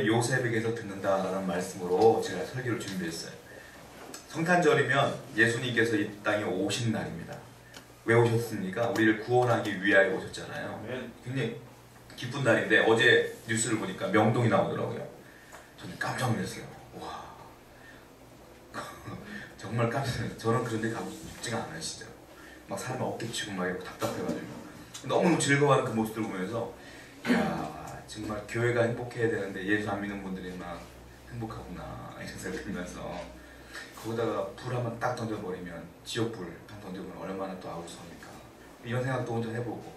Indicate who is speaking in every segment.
Speaker 1: 요셉에게서 듣는다라는 말씀으로 제가 설교를 준비했어요. 성탄절이면 예수님께서 이 땅에 오신 날입니다. 왜 오셨습니까? 우리를 구원하기 위하여 오셨잖아요. 굉장히 기쁜 날인데 어제 뉴스를 보니까 명동이 나오더라고요. 저는 깜짝 놀랐어요. 와, 정말 깜짝 놀랐어요. 저는 그런 데 가고 싶지가 않아요, 진짜. 막 사람 어깨치고 막 이러고 답답해가지고 너무 즐거워하는 그 모습들 보면서 이야, 정말 교회가 행복해야 되는데 예수 안 믿는 분들이 막 행복하구나 이런 생각이 들면서 거기다가 불 한번 딱 던져버리면 지옥불 딱 던져보면 얼마나 또 아우성입니까? 이런 생각도 혼자 해보고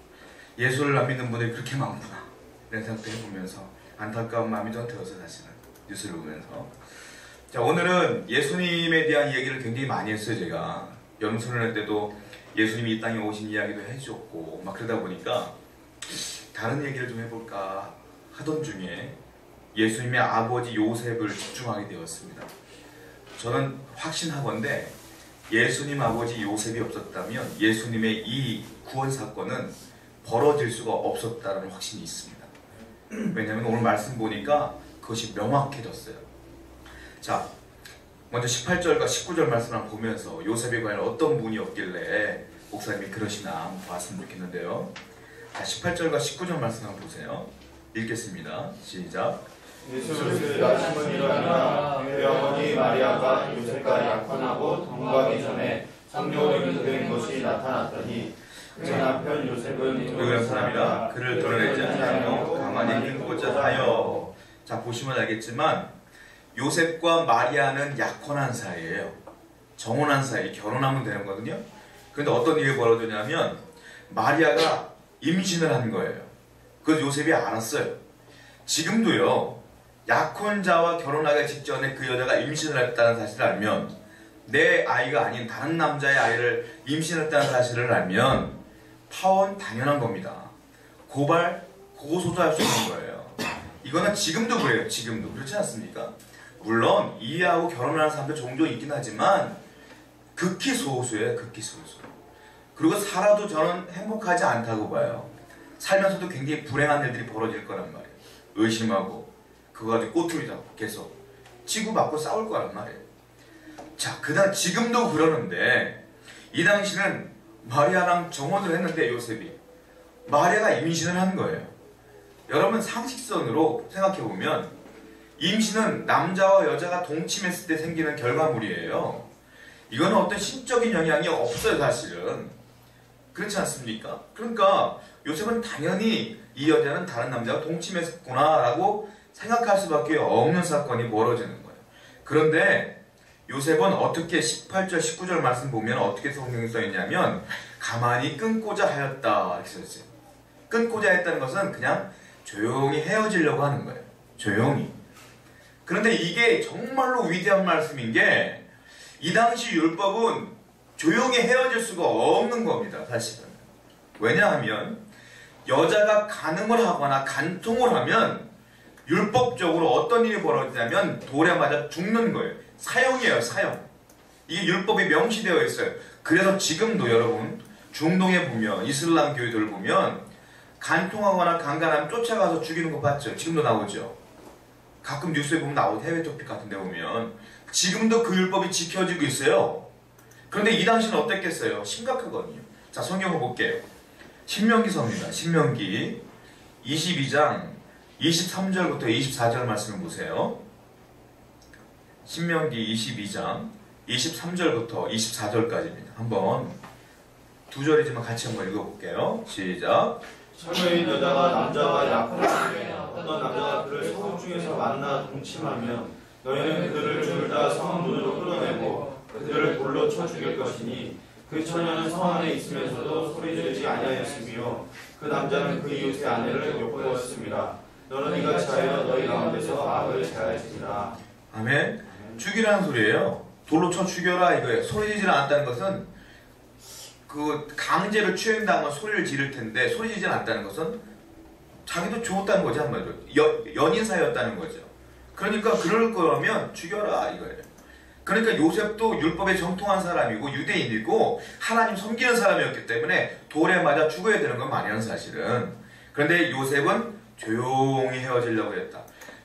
Speaker 1: 예수를 안 믿는 분들이 그렇게 많구나 이런 생각도 해보면서 안타까운 마음이 좀 들어서 사실은 뉴스를 보면서 자, 오늘은 예수님에 대한 얘기를 굉장히 많이 했어요. 제가 연수를 할 때도 예수님이 이 땅에 오신 이야기도 해주었고 막 그러다 보니까 다른 얘기를 좀 해볼까 하던 중에 예수님의 아버지 요셉을 집중하게 되었습니다. 저는 확신하건대 예수님 아버지 요셉이 없었다면 예수님의 이 구원 사건은 벌어질 수가 없었다는 확신이 있습니다. 왜냐하면 오늘 말씀 보니까 그것이 명확해졌어요. 자, 먼저 18절과 19절 말씀을 보면서 요셉에 관한 어떤 분이었길래 목사님이 그러시나 한번 봤으면 좋겠는데요. 자, 18절과 19절 말씀 한번 보세요. 읽겠습니다. 시작.
Speaker 2: 예수를 낳으심은 이러하나 그의 어머니 마리아가 요셉과 약혼하고 동거하기 전에 성령으로 인도된 것이 나타났더니 그의 남편 요셉은
Speaker 1: 그런 사람이라 그를 드러내지 않고 가만히 끊고자 하여. 자, 보시면 알겠지만 요셉과 마리아는 약혼한 사이예요. 정혼한 사이, 결혼하면 되는 거거든요. 그런데 어떤 일이 벌어지냐면 마리아가 임신을 한 거예요. 그래서 요셉이 알았어요. 지금도요, 약혼자와 결혼하기 직전에 그 여자가 임신을 했다는 사실을 알면, 내 아이가 아닌 다른 남자의 아이를 임신했다는 사실을 알면 파혼 당연한 겁니다. 고발, 고소도 할 수 있는 거예요. 이거는 지금도 그래요. 지금도. 그렇지 않습니까? 물론 이해하고 결혼하는 사람도 종종 있긴 하지만 극히 소수예요. 극히 소수. 그리고 살아도 저는 행복하지 않다고 봐요. 살면서도 굉장히 불행한 일들이 벌어질 거란 말이에요. 의심하고 그거 가지고 꼬투리 잡고 계속 치고받고 싸울 거란 말이에요. 자, 그다음 지금도 그러는데 이 당시는 마리아랑 정혼을 했는데 요셉이 마리아가 임신을 한 거예요. 여러분 상식선으로 생각해보면 임신은 남자와 여자가 동침했을 때 생기는 결과물이에요. 이거는 어떤 신적인 영향이 없어요, 사실은. 그렇지 않습니까? 그러니까 요셉은 당연히 이 여자는 다른 남자와 동침했구나 라고 생각할 수밖에 없는 사건이 벌어지는 거예요. 그런데 요셉은 어떻게 18절 19절 말씀 보면 어떻게 성경에 써있냐면 가만히 끊고자 하였다 이렇게 써있어요. 끊고자 했다는 것은 그냥 조용히 헤어지려고 하는 거예요. 조용히. 그런데 이게 정말로 위대한 말씀인 게 이 당시 율법은 조용히 헤어질 수가 없는 겁니다, 사실은. 왜냐하면 여자가 간음을 하거나 간통을 하면 율법적으로 어떤 일이 벌어지냐면 돌에 맞아 죽는 거예요. 사형이에요, 사형. 이게 율법이 명시되어 있어요. 그래서 지금도 여러분 중동에 보면 이슬람 교회들을 보면 간통하거나 강간하면 쫓아가서 죽이는 거 봤죠? 지금도 나오죠. 가끔 뉴스에 보면 나오고 해외 토픽 같은 데 보면 지금도 그 율법이 지켜지고 있어요. 그런데 이 당시는 어땠겠어요? 심각하거든요. 자, 성경을 볼게요. 신명기서입니다. 신명기 22장 23절부터 24절 말씀을 보세요. 신명기 22장 23절부터 24절까지입니다. 한번 두 절이지만 같이 한번 읽어볼게요. 시작.
Speaker 2: 처녀인 여자가 남자와 약혼하되 어떤 남자가 그를 성읍 중에서 만나 동침하면 너희는 그들을 둘 다 성 문으로 끌어내고 그들을 돌로 쳐 죽일 것이니 그 처녀는 성 안에 있으면서도 소리지르지 아니하였으며 그 남자는 그 이웃의 아내를 욕보였습니다. 너는 이같이 하여 너희 가운데서 악을 제하였으리라.
Speaker 1: 아멘. 죽이라는 소리예요. 돌로 쳐 죽여라 이거예요. 소리지지 않았다는 것은 그 강제로 추행당하면 소리를 지를 텐데 소리지지 않았다는 것은 자기도 죽었다는 거죠, 한마디로. 연인 사이였다는 거죠. 그러니까 그럴 거라면 죽여라 이거예요. 그러니까 요셉도 율법에 정통한 사람이고 유대인이고 하나님 섬기는 사람이었기 때문에 돌에 맞아 죽어야 되는 건 마련 사실은. 그런데 요셉은 조용히 헤어지려고 했다.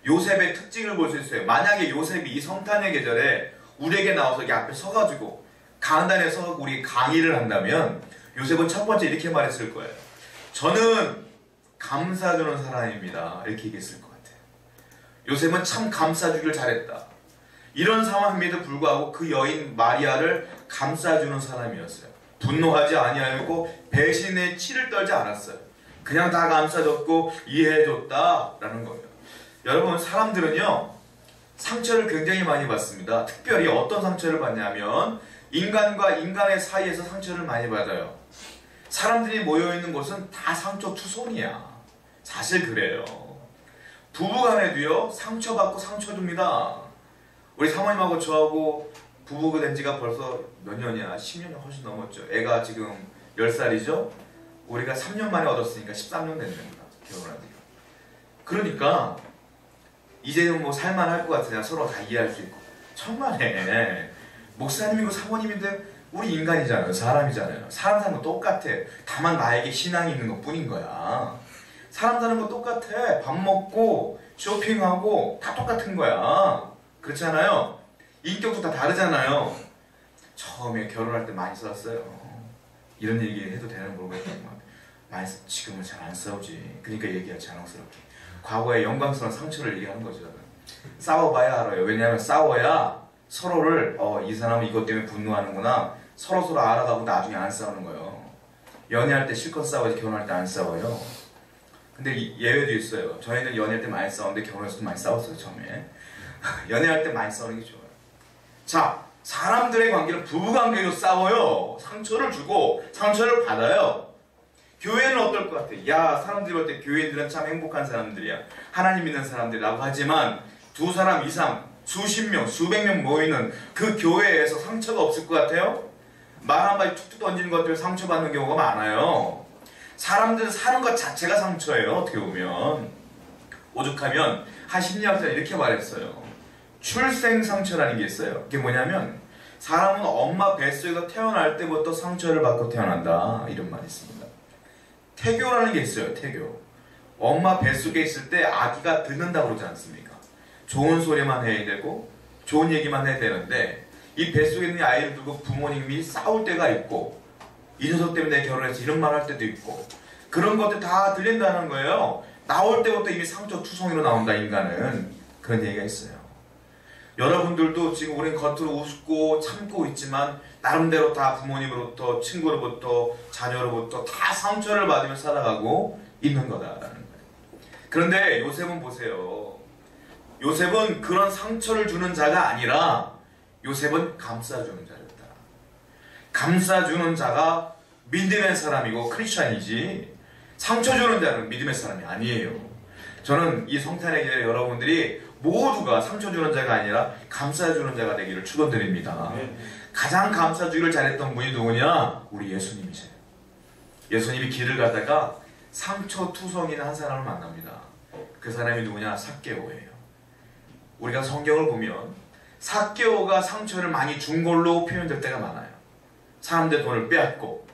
Speaker 1: 요셉의 특징을 볼 수 있어요. 만약에 요셉이 이 성탄의 계절에 우리에게 나와서 여기 앞에 서가지고 강단에서 우리 강의를 한다면 요셉은 첫 번째 이렇게 말했을 거예요. 저는 감싸주는 사람입니다. 이렇게 얘기했을 것 같아요. 요셉은 참 감싸주기를 잘했다. 이런 상황임에도 불구하고 그 여인 마리아를 감싸주는 사람이었어요. 분노하지 아니하였고 배신의 치를 떨지 않았어요. 그냥 다 감싸줬고 이해해줬다라는 거예요. 여러분, 사람들은요 상처를 굉장히 많이 받습니다. 특별히 어떤 상처를 받냐면 인간과 인간의 사이에서 상처를 많이 받아요. 사람들이 모여있는 곳은 다 상처투성이야. 사실 그래요. 부부간에도요 상처받고 상처 줍니다. 우리 사모님하고 저하고 부부가 된 지가 벌써 몇 년이야? 10년이 훨씬 넘었죠. 애가 지금 10살이죠? 우리가 3년 만에 얻었으니까 13년 된 겁니다. 결혼한 지가. 그러니까 이제는 뭐 살만할 것 같으냐, 서로 다 이해할 수 있고. 천만에 목사님이고 사모님인데 우리 인간이잖아요. 사람이잖아요. 사람 사는 거 똑같아. 다만 나에게 신앙이 있는 것 뿐인 거야. 사람 사는 거 똑같아. 밥 먹고 쇼핑하고 다 똑같은 거야. 그렇잖아요. 인격도 다 다르잖아요. 처음에 결혼할 때 많이 싸웠어요. 이런 얘기 해도 되는 모르겠지만 많이 지금은 잘 안 싸우지. 그러니까 얘기하지 자랑스럽게. 과거의 영광스러운 상처를 얘기하는 거죠. 싸워봐야 알아요. 왜냐하면 싸워야 서로를 이 사람은 이것 때문에 분노하는구나 서로 알아가고 나중에 안 싸우는 거예요. 연애할 때 실컷 싸워야지 결혼할 때 안 싸워요. 근데 예외도 있어요. 저희는 연애할 때 많이 싸웠는데 결혼해서도 많이 싸웠어요. 처음에 연애할 때 많이 싸우는 게 좋아요. 자, 사람들의 관계는 부부관계도 싸워요. 상처를 주고 상처를 받아요. 교회는 어떨 것 같아? 야, 사람들이 볼 때 교회인들은 참 행복한 사람들이야, 하나님 믿는 사람들이라고 하지만 두 사람 이상 수십 명, 수백 명 모이는 그 교회에서 상처가 없을 것 같아요? 말 한마디 툭툭 던지는 것 때문에 상처받는 경우가 많아요. 사람들은 사는 것 자체가 상처예요. 어떻게 보면 오죽하면 한 심리학자가 이렇게 말했어요. 출생 상처라는 게 있어요. 그게 뭐냐면 사람은 엄마 뱃속에서 태어날 때부터 상처를 받고 태어난다, 이런 말이 있습니다. 태교라는 게 있어요. 태교. 엄마 뱃속에 있을 때 아기가 듣는다고 그러지 않습니까? 좋은 소리만 해야 되고 좋은 얘기만 해야 되는데 이 뱃속에 있는 아이를 두고 부모님이 싸울 때가 있고 이 녀석 때문에 결혼해서 이런 말 할 때도 있고 그런 것들 다 들린다는 거예요. 나올 때부터 이미 상처투성이로 나온다, 인간은. 그런 얘기가 있어요. 여러분들도 지금 우린 겉으로 웃고 참고 있지만 나름대로 다 부모님으로부터, 친구로부터, 자녀로부터 다 상처를 받으며 살아가고 있는 거다라는 거예요. 그런데 요셉은 보세요. 요셉은 그런 상처를 주는 자가 아니라 요셉은 감싸주는 자였다. 감싸주는 자가 믿음의 사람이고 크리스찬이지, 상처 주는 자는 믿음의 사람이 아니에요. 저는 이 성탄의 계절에 여러분들이 모두가 상처 주는 자가 아니라 감싸주는 자가 되기를 축원드립니다. 가장 감싸주기를 잘했던 분이 누구냐? 우리 예수님이세요. 예수님이 길을 가다가 상처투성이는 한 사람을 만납니다. 그 사람이 누구냐? 삭개오예요. 우리가 성경을 보면 삭개오가 상처를 많이 준 걸로 표현될 때가 많아요. 사람들의 돈을 빼앗고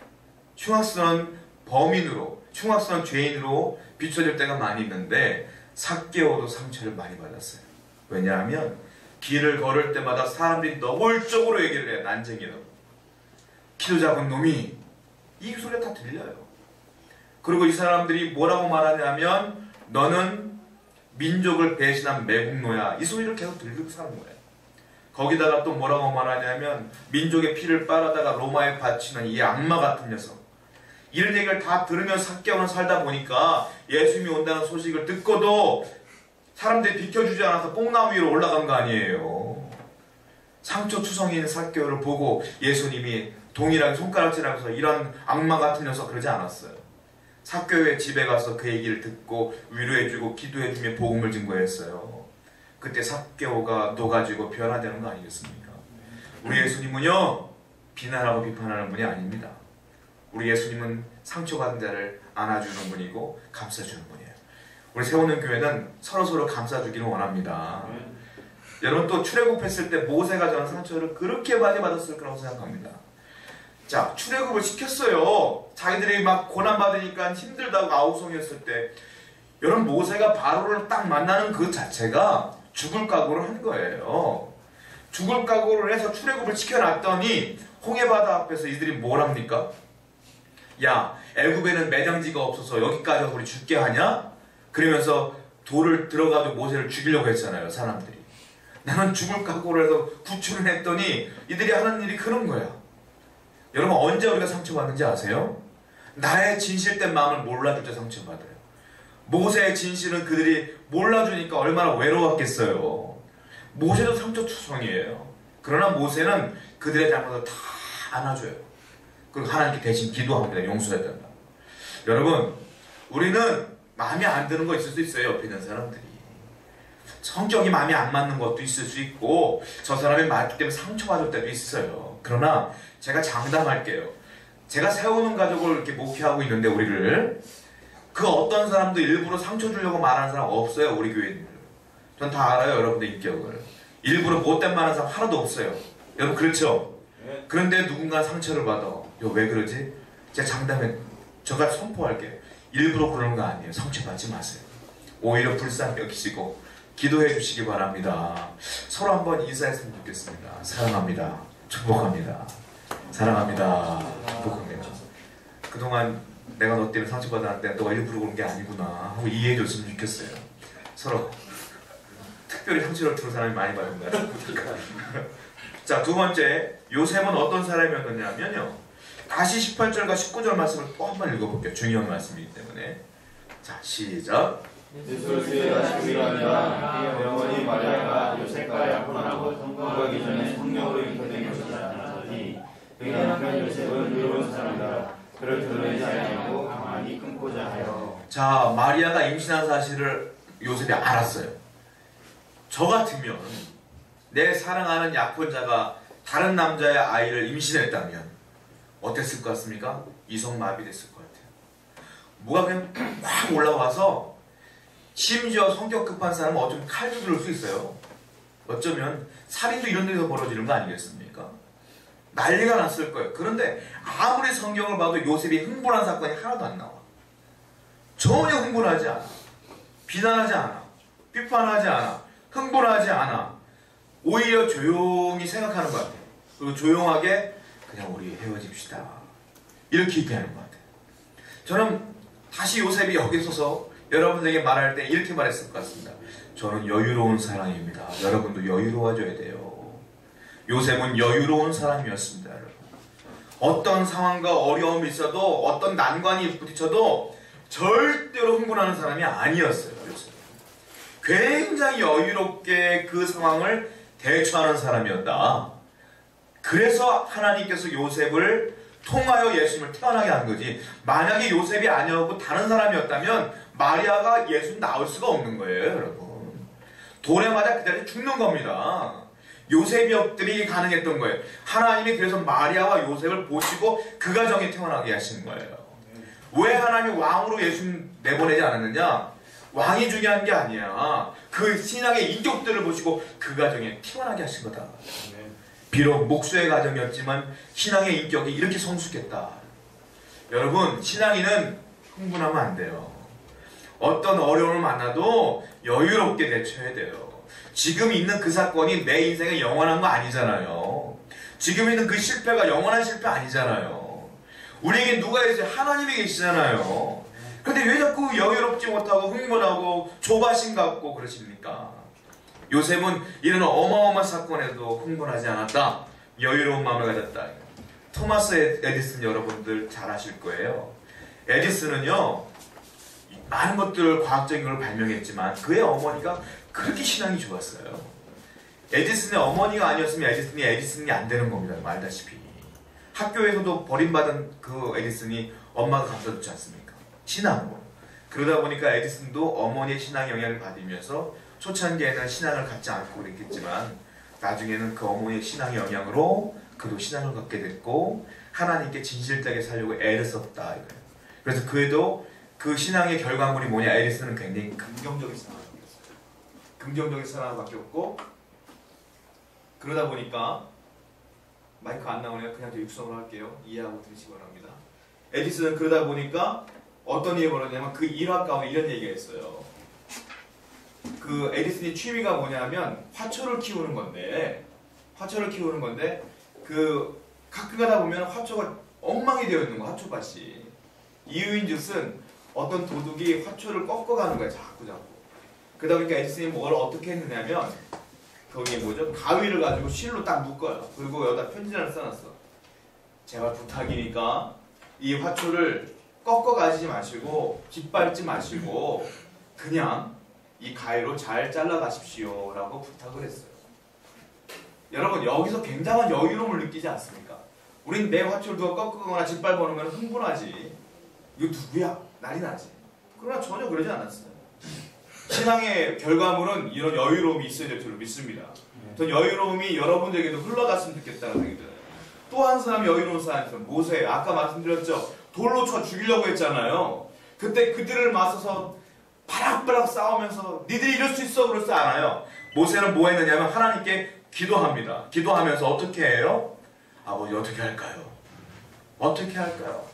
Speaker 1: 흉악스러운 범인으로, 흉악스러운 죄인으로 비춰질 때가 많이 있는데 삭개오도 상처를 많이 받았어요. 왜냐하면 길을 걸을 때마다 사람들이 노골적으로 얘기를 해요. 난쟁이라고. 키도 작은 놈이, 이 소리가 다 들려요. 그리고 이 사람들이 뭐라고 말하냐면 너는 민족을 배신한 매국노야, 이 소리를 계속 들리고 사는 거예요. 거기다가 또 뭐라고 말하냐면 민족의 피를 빨아다가 로마에 바치는 이 악마 같은 녀석, 이런 얘기를 다 들으면서 삭개오는 살다 보니까 예수님이 온다는 소식을 듣고도 사람들이 비켜주지 않아서 뽕나무 위로 올라간 거 아니에요. 상처투성이 있는 삭개오를 보고 예수님이 동일하게 손가락질하면서 이런 악마 같은 녀석 그러지 않았어요. 삭개오의 집에 가서 그 얘기를 듣고 위로해주고 기도해주며 복음을 증거했어요. 그때 삭개오가 녹아지고 변화되는 거 아니겠습니까? 우리 예수님은요, 비난하고 비판하는 분이 아닙니다. 우리 예수님은 상처받은 자를 안아주는 분이고 감싸주는 분이에요. 우리 세우는 교회는 서로서로 감싸주기를 원합니다. 여러분, 또 출애굽했을 때 모세가 저는 상처를 그렇게 많이 받았을 거라고 생각합니다. 자, 출애굽을 시켰어요. 자기들이 막 고난받으니까 힘들다고 아우성이었을 때 여러분 모세가 바로를 딱 만나는 그 자체가 죽을 각오를 한 거예요. 죽을 각오를 해서 출애굽을 지켜놨더니 홍해바다 앞에서 이들이 뭘 합니까? 야, 애굽에는 매장지가 없어서 여기까지 와서 우리 죽게 하냐? 그러면서 돌을 들어가지고 모세를 죽이려고 했잖아요, 사람들이. 나는 죽을 각오를 해서 구출을 했더니 이들이 하는 일이 그런 거야. 여러분 언제 우리가 상처받는지 아세요? 나의 진실된 마음을 몰라줄 때 상처받아요. 모세의 진실은 그들이 몰라주니까 얼마나 외로웠겠어요. 모세도 상처투성이에요. 그러나 모세는 그들의 잘못을 다 안아줘요. 그리고 하나님께 대신 기도합니다. 용서해달라. 여러분, 우리는 마음에 안 드는 거 있을 수 있어요. 옆에 있는 사람들이. 성격이 마음에 안 맞는 것도 있을 수 있고 저 사람이 맞기 때문에 상처받을 때도 있어요. 그러나 제가 장담할게요. 제가 세우는 가족을 이렇게 목회하고 있는데 우리를 그 어떤 사람도 일부러 상처 주려고 말하는 사람 없어요. 우리 교회는. 전 다 알아요. 여러분들 인격을. 일부러 못된 말하는 사람 하나도 없어요. 여러분 그렇죠? 그런데 누군가 상처를 받아. 왜 그러지? 제가 장담해. 제가 선포할게요. 일부러 그러는 거 아니에요. 상처받지 마세요. 오히려 불쌍히 여기시고 기도해 주시기 바랍니다. 서로 한번 인사했으면 좋겠습니다. 사랑합니다. 축복합니다. 사랑합니다. 축복합니다. 그동안 내가 너 때문에 상처받았는데 너가 일부러 그런 게 아니구나 하고 이해해 줬으면 좋겠어요. 서로. 특별히 상처를 주는 사람이 많이 받은 것 같아요. 자, 두 번째, 요셉은 어떤 사람이었느냐면요. 다시 18절과 19절 말씀을 또 한 번 읽어볼게요. 중요한 말씀이기 때문에. 자, 시작.
Speaker 2: 예수의 자식이라니라 영원히 마리아가 요셉과 약혼하고 동거하기 전에 성령으로 잉태된 것이니 그의 남편 요셉은 의로운 사람이라 그를 드러내지 아니하고 가만히 끊고자 하여.
Speaker 1: 자, 마리아가 임신한 사실을 요셉이 알았어요. 저 같으면 내 사랑하는 약혼자가 다른 남자의 아이를 임신했다면 어땠을 것 같습니까? 이성마비됐을 것 같아요. 뭐가 그냥 확 올라와서 심지어 성격 급한 사람은 어쩌면 칼도 들을 수 있어요. 어쩌면 살인도 이런 데서 벌어지는 거 아니겠습니까? 난리가 났을 거예요. 그런데 아무리 성경을 봐도 요셉이 흥분한 사건이 하나도 안 나와. 전혀 흥분하지 않아. 비난하지 않아. 비판하지 않아. 흥분하지 않아. 오히려 조용히 생각하는 것 같아요. 그리고 조용하게 그냥 우리 헤어집시다. 이렇게 얘기하는 것 같아요. 저는 다시 요셉이 여기 서서 여러분들에게 말할 때 이렇게 말했을 것 같습니다. 저는 여유로운 사람입니다. 여러분도 여유로워져야 돼요. 요셉은 여유로운 사람이었습니다. 여러분. 어떤 상황과 어려움이 있어도 어떤 난관이 부딪혀도 절대로 흥분하는 사람이 아니었어요. 요셉. 굉장히 여유롭게 그 상황을 대처하는 사람이었다. 그래서 하나님께서 요셉을 통하여 예수님을 태어나게 한 거지. 만약에 요셉이 아니었고 다른 사람이었다면 마리아가 예수님 나올 수가 없는 거예요, 여러분. 돌에 맞아 그대로 죽는 겁니다. 요셉이 없들이 가능했던 거예요. 하나님이 그래서 마리아와 요셉을 보시고 그 가정에 태어나게 하신 거예요. 왜 하나님이 왕으로 예수님 내보내지 않았느냐? 왕이 중요한 게 아니야. 그 신앙의 인격들을 보시고 그 가정에 태어나게 하신 거다. 비록 목수의 가정이었지만 신앙의 인격이 이렇게 성숙했다. 여러분, 신앙인은 흥분하면 안 돼요. 어떤 어려움을 만나도 여유롭게 대처해야 돼요. 지금 있는 그 사건이 내 인생에 영원한 거 아니잖아요. 지금 있는 그 실패가 영원한 실패 아니잖아요. 우리에게 누가 있어요? 하나님이 계시잖아요. 근데 왜 자꾸 여유롭지 못하고 흥분하고 조바심 갖고 그러십니까? 요셉은 이런 어마어마한 사건에도 흥분하지 않았다. 여유로운 마음을 가졌다. 토마스 에디슨 여러분들 잘 아실 거예요. 에디슨은요, 많은 것들 과학적인 걸 발명했지만 그의 어머니가 그렇게 신앙이 좋았어요. 에디슨의 어머니가 아니었으면 에디슨이 안 되는 겁니다. 말다시피. 학교에서도 버림받은 그 에디슨이 엄마가 감싸줬지 않습니까? 신앙으로. 그러다 보니까 에디슨도 어머니의 신앙의 영향을 받으면서 초창기에는 신앙을 갖지 않고 그랬겠지만 나중에는 그 어머니의 신앙의 영향으로 그도 신앙을 갖게 됐고 하나님께 진실되게 살려고 애를 썼다. 그래서 그에도 그 신앙의 결과물이 뭐냐? 에디슨은 굉장히 긍정적인 사람을 바뀌었어요. 긍정적인 사람을 바뀌었고 그러다 보니까 마이크 안 나오네요. 그냥 저 육성을 할게요. 이해하고 들으시기 바랍니다. 에디슨은 그러다 보니까 어떤 일이 벌어졌냐면 그 일화 가운데 이런 얘기가 있어요. 그 에디슨이 취미가 뭐냐면 화초를 키우는 건데 그 가끔 가다 보면 화초가 엉망이 되어 있는 거야. 화초밭이. 이유인즉슨 어떤 도둑이 화초를 꺾어가는 거야. 자꾸. 그러다 보니까 에디슨이 뭘 어떻게 했느냐면 거기에 뭐죠? 가위를 가지고 실로 딱 묶어요. 그리고 여기다 편지를 써놨어. 제발 부탁이니까 이 화초를 꺾어가지 마시고 빗밟지 마시고 그냥 이 가위로 잘 잘라가십시오 라고 부탁을 했어요. 여러분 여기서 굉장한 여유로움을 느끼지 않습니까? 우린 내 화초를 누가 꺾거나 짓밟아오는 건 흥분하지. 이거 누구야? 난리 나지. 그러나 전혀 그러지 않았어요. 신앙의 결과물은 이런 여유로움이 있어야 될 줄로 믿습니다. 전 여유로움이 여러분들에게도 흘러갔으면 좋겠다는 생각이 들어요. 또 한 사람이 여유로운 사람이 있어요. 모세. 아까 말씀드렸죠. 돌로 쳐 죽이려고 했잖아요. 그때 그들을 맞서서 바락바락 싸우면서 니들이 이럴 수 있어 그럴 줄 알아요. 모세는 뭐 했느냐면 하나님께 기도합니다. 기도하면서 어떻게 해요? 아버지 어떻게 할까요? 어떻게 할까요?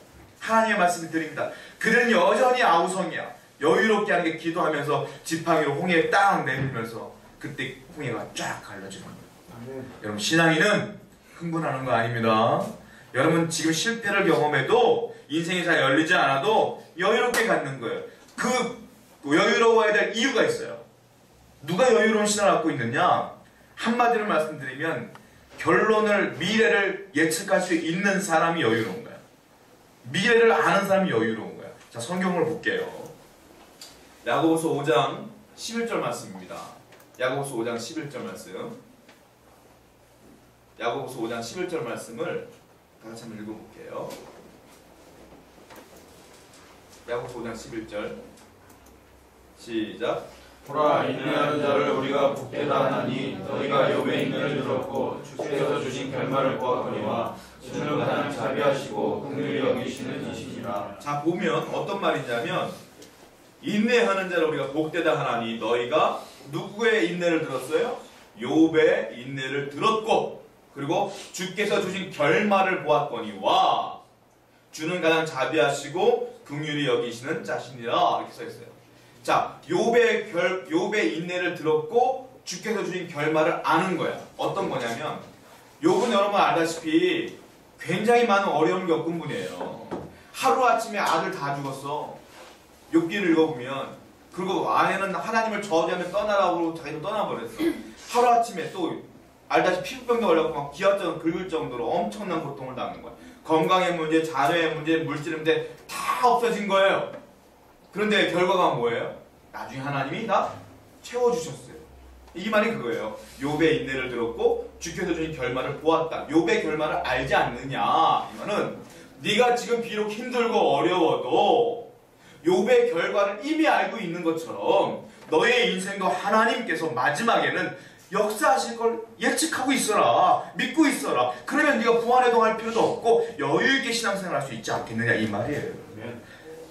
Speaker 1: 하나님의 말씀을 드립니다. 그들은 여전히 아우성이야. 여유롭게 하는 게 기도하면서 지팡이로 홍해에 딱 내밀면서 그때 홍해가 쫙 갈라지는 거예요. 여러분 신앙인은 흥분하는 거 아닙니다. 여러분 지금 실패를 경험해도 인생이 잘 열리지 않아도 여유롭게 갖는 거예요. 그 여유로워야 될 이유가 있어요. 누가 여유로운 신앙을 갖고 있느냐? 한마디로 말씀드리면 결론을 미래를 예측할 수 있는 사람이 여유로운 거야. 미래를 아는 사람이 여유로운 거야. 자 성경을 볼게요. 야고보서 5장 11절 말씀입니다. 야고보서 5장 11절 말씀. 야고보서 5장 11절 말씀을 다 같이 한번 읽어볼게요. 야고보서 5장 11절 시작.
Speaker 2: 보라 인내하는 자를 우리가 복되다 하나니 너희가 욥의 인내를 들었고 주께서 주신 결말을 보았거니와 주는 가장 자비하시고 긍휼히 여기시는 이시니라.
Speaker 1: 자 보면 어떤 말이냐면 인내하는 자를 우리가 복되다 하나니 너희가 누구의 인내를 들었어요? 욥의 인내를 들었고 그리고 주께서 주신 결말을 보았거니와 주는 가장 자비하시고 긍휼히 여기시는 자신이라 이렇게 써있어요. 자, 욥의 인내를 들었고 주께서 주신 결말을 아는 거야. 어떤 거냐면 욥은 여러분 알다시피 굉장히 많은 어려움을 겪은 분이에요. 하루아침에 아들 다 죽었어. 욥기를 읽어보면 그리고 아내는 하나님을 저주하며 떠나라고 자기도 떠나버렸어. 하루아침에 또 알다시피 피부병도 걸렸고 막 기아증 긁을 정도로 엄청난 고통을 당하는 거야. 건강의 문제, 자녀의 문제, 물질의 문제 다 없어진 거예요. 그런데 결과가 뭐예요? 나중에 하나님이 다 채워주셨어요. 이 말이 그거예요. 욥의 인내를 들었고 주께서 주신 결말을 보았다. 욥의 결말을 알지 않느냐? 이거는 네가 지금 비록 힘들고 어려워도 욥의 결과를 이미 알고 있는 것처럼 너의 인생도 하나님께서 마지막에는 역사하실 걸 예측하고 있어라. 믿고 있어라. 그러면 네가 부안해동할 필요도 없고 여유있게 신앙생활 할 수 있지 않겠느냐 이 말이에요.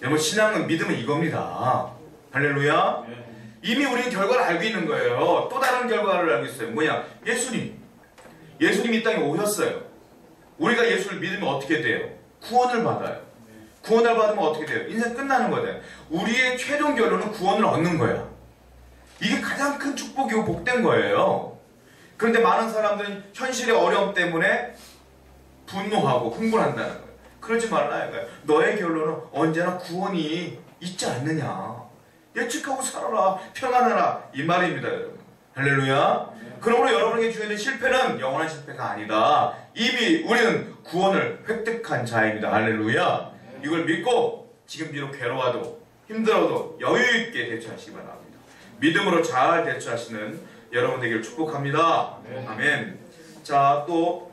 Speaker 1: 여러분 신앙은 믿음은 이겁니다. 할렐루야. 이미 우리는 결과를 알고 있는 거예요. 또 다른 결과를 알고 있어요. 뭐냐? 예수님이 이 땅에 오셨어요. 우리가 예수를 믿으면 어떻게 돼요? 구원을 받아요. 구원을 받으면 어떻게 돼요? 인생 끝나는 거예요. 우리의 최종 결론은 구원을 얻는 거야. 이게 가장 큰 축복이고 복된 거예요. 그런데 많은 사람들은 현실의 어려움 때문에 분노하고 흥분한다는 거예요. 그러지 말라 이거예요. 너의 결론은 언제나 구원이 있지 않느냐. 예측하고 살아라. 평안하라. 이 말입니다, 여러분. 할렐루야. 그러므로 여러분에게 주어진 실패는 영원한 실패가 아니다. 이미 우리는 구원을 획득한 자입니다. 할렐루야. 이걸 믿고 지금 비록 괴로워도 힘들어도 여유있게 대처하시기 바랍니다. 믿음으로 잘 대처하시는 여러분 되기를 축복합니다. 아멘. 자, 또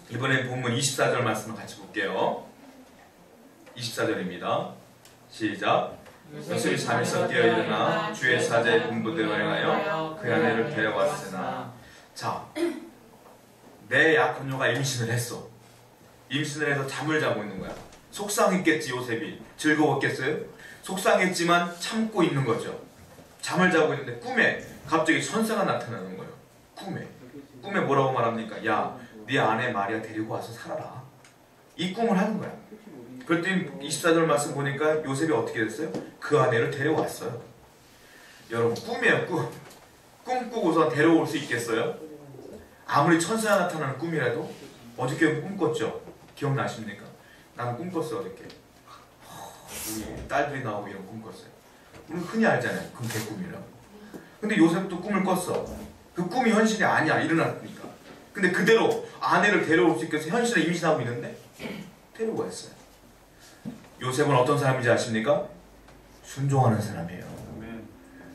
Speaker 1: 이번엔 본문 24절 말씀을 같이 볼게요. 24절입니다. 시작. 요셉이 잠에서 깨어 일어나 주의 사자의 분부대로 행하여 그 아내를 데려왔으나. 자, 내 약혼녀가 임신을 했어. 임신을 해서 잠을 자고 있는 거야. 속상했겠지 요셉이. 즐거웠겠어요? 속상했지만 참고 있는 거죠. 잠을 자고 있는데 꿈에 갑자기 천사가 나타나는 거예요. 꿈에 뭐라고 말합니까? 야, 네 아내 마리아 데리고 와서 살아라. 이 꿈을 하는 거야. 그랬더니 24절 말씀 보니까 요셉이 어떻게 됐어요? 그 아내를 데려왔어요. 여러분, 꿈이에요, 꿈. 꿈 꾸고서 데려올 수 있겠어요? 아무리 천사가 나타나는 꿈이라도 어저께 꿈 꿨죠? 기억나십니까? 나는 꿈 꿨어, 어저께. 우리 딸들이 나오고 이런 꿈 꿨어요. 우리 흔히 알잖아요, 그건 개꿈이라고. 근데 요셉도 꿈을 꿨어. 그 꿈이 현실이 아니야, 일어났으니까. 근데 그대로 아내를 데려올 수 있겠어. 현실에 임신하고 있는데 데리고 왔어요. 요셉은 어떤 사람인지 아십니까? 순종하는 사람이에요.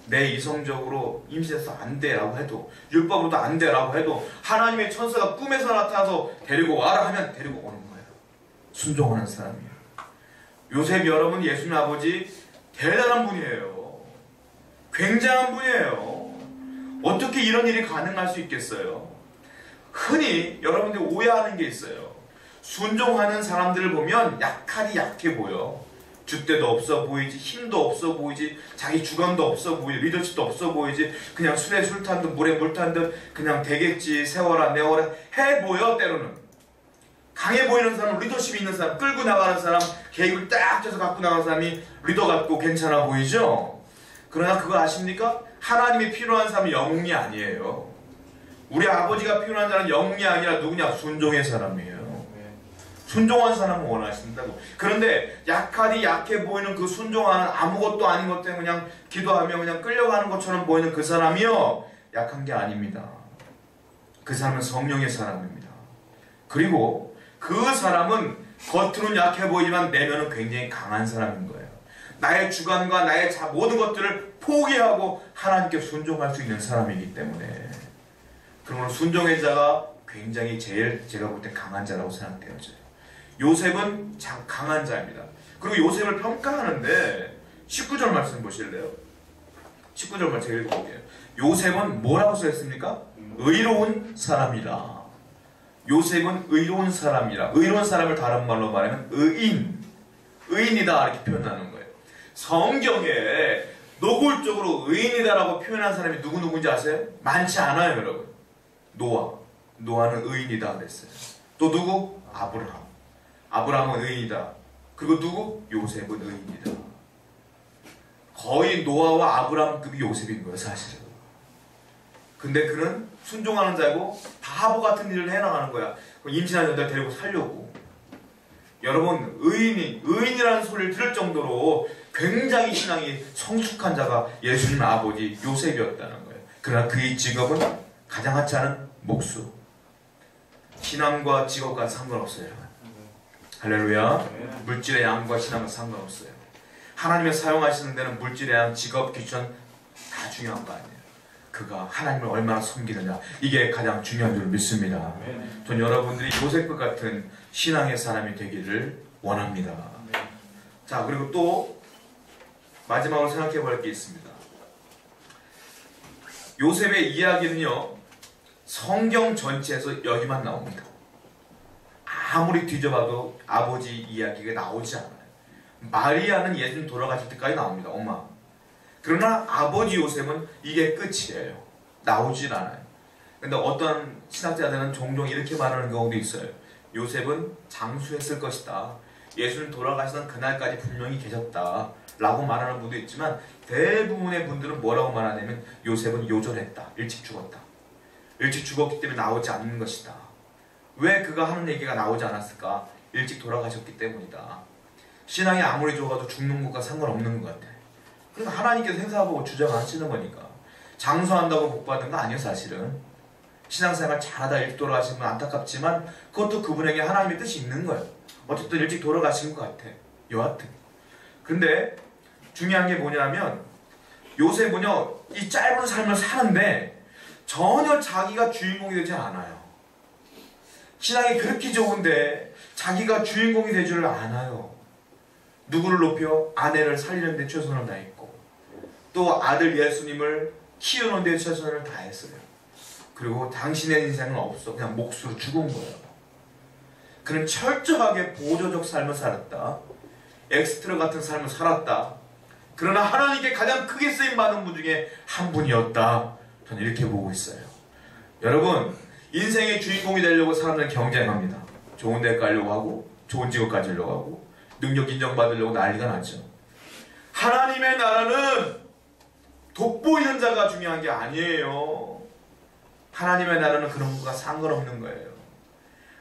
Speaker 1: 내 이성적으로 임신해서 안 돼라고 해도, 율법으로도 안 돼라고 해도 하나님의 천사가 꿈에서 나타나서 데리고 와라 하면 데리고 오는 거예요. 순종하는 사람이에요. 요셉 여러분, 예수님 아버지 대단한 분이에요. 굉장한 분이에요. 어떻게 이런 일이 가능할 수 있겠어요? 흔히 여러분들 오해하는 게 있어요. 순종하는 사람들을 보면 약하디 약해 보여. 줏대도 없어 보이지, 힘도 없어 보이지, 자기 주관도 없어 보이지, 리더십도 없어 보이지, 그냥 술에 술 탄 듯 물에 물 탄 듯 그냥 되겠지, 세워라 내워라 해 보여. 때로는 강해 보이는 사람, 리더십이 있는 사람, 끌고 나가는 사람, 계획을 딱 져서 갖고 나가는 사람이 리더 같고 괜찮아 보이죠? 그러나 그거 아십니까? 하나님이 필요한 사람은 영웅이 아니에요. 우리 아버지가 필요한 사람은 영웅이 아니라 누구냐? 순종의 사람이에요. 순종한 사람은 원하신다고. 그런데 약하디 약해 보이는 그 순종하는 아무것도 아닌 것 때문에 그냥 기도하며 그냥 끌려가는 것처럼 보이는 그 사람이요, 약한 게 아닙니다. 그 사람은 성령의 사람입니다. 그리고 그 사람은 겉으로는 약해 보이지만 내면은 굉장히 강한 사람인 거예요. 나의 주관과 나의 모든 것들을 포기하고 하나님께 순종할 수 있는 사람이기 때문에, 그러므로 순종의 자가 굉장히 제일 제가 볼 때 강한 자라고 생각되어져요. 요셉은 강한 자입니다. 그리고 요셉을 평가하는데 19절 말씀 보실래요? 19절 말씀 읽어볼게요. 요셉은 뭐라고 써있습니까? 의로운 사람이라. 요셉은 의로운 사람이라. 의로운 사람을 다른 말로 말하면 의인이다 이렇게 표현하는 거예요. 성경에 노골적으로 의인이다라고 표현한 사람이 누구인지 아세요? 많지 않아요, 여러분. 노아는 의인이다 그랬어요. 또 누구? 아브라함은 의인이다. 그리고 누구? 요셉은 의인이다. 거의 노아와 아브라함급이 요셉인 거예요, 사실은. 근데 그는 순종하는 자고 바보 같은 일을 해나가는 거야. 임신한 여자를 데리고 살려고. 여러분, 의인이라는 소리를 들을 정도로 굉장히 신앙이 성숙한 자가 예수님 아버지 요셉이었다는 거예요. 그러나 그의 직업은 가장 하찮은 목수. 신앙과 직업과 상관없어요. 할렐루야. 물질의 양과 신앙은 상관없어요. 하나님의 사용하시는 데는 물질의 양, 직업, 귀천 다 중요한 거 아니에요. 그가 하나님을 얼마나 섬기느냐, 이게 가장 중요한 줄 믿습니다. 전 여러분들이 요셉과 같은 신앙의 사람이 되기를 원합니다. 자, 그리고 또 마지막으로 생각해 볼 게 있습니다. 요셉의 이야기는요, 성경 전체에서 여기만 나옵니다. 아무리 뒤져봐도 아버지 이야기가 나오지 않아요. 마리아는 예수님 돌아가실 때까지 나옵니다, 엄마. 그러나 아버지 요셉은 이게 끝이에요. 나오질 않아요. 근데 어떤 신학자들은 종종 이렇게 말하는 경우도 있어요. 요셉은 장수했을 것이다. 예수님 돌아가시던 그날까지 분명히 계셨다 라고 말하는 분도 있지만, 대부분의 분들은 뭐라고 말하냐면 요셉은 요절했다. 일찍 죽었다. 일찍 죽었기 때문에 나오지 않는 것이다. 왜 그가 하는 얘기가 나오지 않았을까? 일찍 돌아가셨기 때문이다. 신앙이 아무리 좋아도 죽는 것과 상관없는 것 같아. 그래서 하나님께서 행사하고 주장하시는 거니까. 장수한다고 복받은 거 아니에요, 사실은. 신앙생활 잘하다 일찍 돌아가시면 안타깝지만 그것도 그분에게 하나님의 뜻이 있는 거예요. 어쨌든 일찍 돌아가신 것 같아, 여하튼. 근데 중요한 게 뭐냐면 요셉은요, 이 짧은 삶을 사는데 전혀 자기가 주인공이 되지 않아요. 신앙이 그렇게 좋은데 자기가 주인공이 되지를 않아요. 누구를 높여? 아내를 살리는 데 최선을 다했고, 또 아들 예수님을 키우는 데 최선을 다했어요. 그리고 당신의 인생은 없어. 그냥 몫으로 죽은 거예요. 그는 철저하게 보조적 삶을 살았다. 엑스트라 같은 삶을 살았다. 그러나 하나님께 가장 크게 쓰임받은 분 중에 한 분이었다. 저는 이렇게 보고 있어요. 여러분, 인생의 주인공이 되려고 사람들은 경쟁합니다. 좋은 데 가려고 하고, 좋은 직업 가지려고 하고 능력 인정받으려고 난리가 나죠. 하나님의 나라는 돋보이는 자가 중요한 게 아니에요. 하나님의 나라는 그런 것과 상관없는 거예요.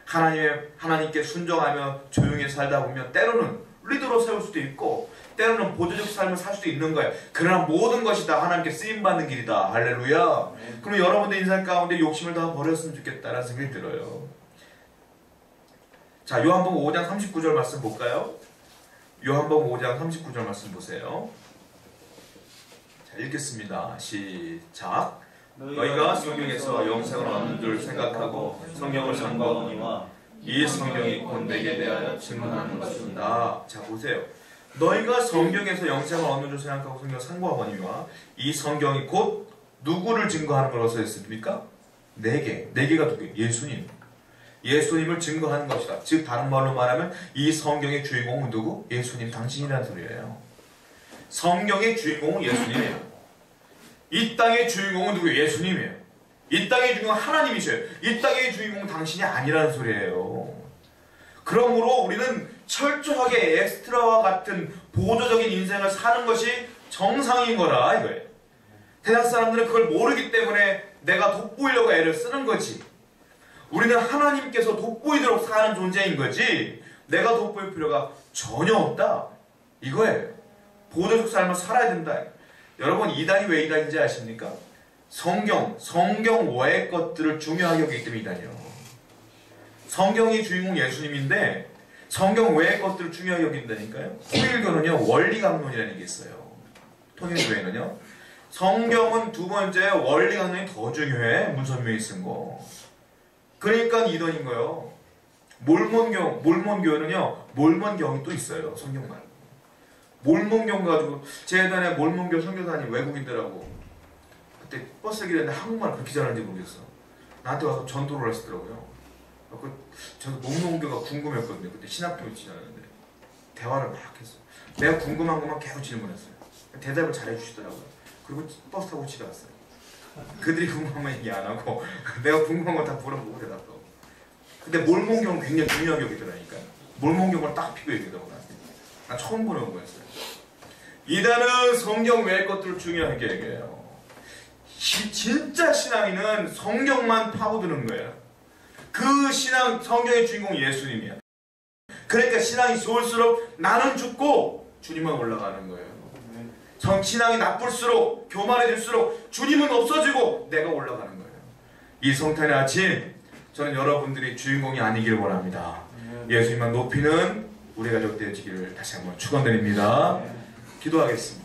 Speaker 1: 하나님께 순종하며 조용히 살다 보면 때로는 리더로 세울 수도 있고 때로는 보조적 삶을 살 수도 있는 거예요. 그러나 모든 것이 다 하나님께 쓰임받는 길이다. 할렐루야. 그럼 여러분들 인생 가운데 욕심을 다 버렸으면 좋겠다라는 생각이 들어요. 자, 요한복음 5장 39절 말씀 볼까요? 요한복음 5장 39절 말씀 보세요. 자, 읽겠습니다. 시작. 너희가 성경에서 영생을 얻는 줄 생각하고 성경을 상고하거니와 이 성경이 곧 내게 대하여 증언하는 것입니다. 자, 보세요. 너희가 성경에서 영생을 얻는 줄 생각하고 성경을 상고하거니와 이 성경이 곧 누구를 증거하는 거라고 써있습니까? 네개가 누구예요? 예수님. 예수님을 증거하는 것이다. 즉 다른 말로 말하면 이 성경의 주인공은 누구? 예수님 당신이라는 소리예요. 성경의 주인공은 예수님이에요. 이 땅의 주인공은 누구예요? 예수님이에요. 이 땅의 주인공은 하나님이셔요. 이 땅의 주인공은 당신이 아니라는 소리예요. 그러므로 우리는 철저하게 엑스트라와 같은 보조적인 인생을 사는 것이 정상인 거라 이거예요. 대학 사람들은 그걸 모르기 때문에 내가 돋보이려고 애를 쓰는 거지. 우리는 하나님께서 돋보이도록 사는 존재인 거지 내가 돋보일 필요가 전혀 없다 이거예요. 보조적 삶을 살아야 된다. 여러분 이단이 왜 이단인지 아십니까? 성경 외의 것들을 중요하게 여기기 때문에 이단이요. 성경이 주인공 예수님인데 성경 외의 것들을 중요하게 여긴다니까요. 통일교는요 원리강론이라는 게 있어요. 통일교회는요 성경은 두 번째 원리강론이 더 중요해. 문선명이 쓴 거. 그러니까 이단인 거예요. 몰몬교는요 몰몬경이 또 있어요. 성경 말고 몰몬경 가지고 제 예전에 몰몬교 선교사님 외국인들하고 그때 버스 길에 한국말 그렇게 잘하는지 모르겠어. 나한테 와서 전도를 하시더라고요. 저도 몰몬교가 궁금했거든요. 그때 신학교 지나는데 대화를 막 했어요. 내가 궁금한 것만 계속 질문했어요. 대답을 잘 해주시더라고요. 그리고 버스 타고 집에 갔어요. 그들이 궁금하면 얘기 안 하고 내가 궁금한 거 다 물어보고 대답하고. 근데 몰몬경은 굉장히 중요하게 여기더라니까요. 몰몬경을 딱 피고 얘기하더라고요. 나 처음 보는 거였어요. 이단은 성경 외의 것들을 중요하게 얘기해요. 진짜 신앙인은 성경만 파고드는 거예요. 그 신앙, 성경의 주인공 예수님이야. 그러니까 신앙이 좋을수록 나는 죽고 주님만 올라가는 거예요. 신앙이 나쁠수록 교만해질수록 주님은 없어지고 내가 올라가는 거예요. 이 성탄의 아침 저는 여러분들이 주인공이 아니기를 원합니다. 예수님만 높이는 우리 가족 되어지기를 다시 한번 축원드립니다. 기도하겠습니다.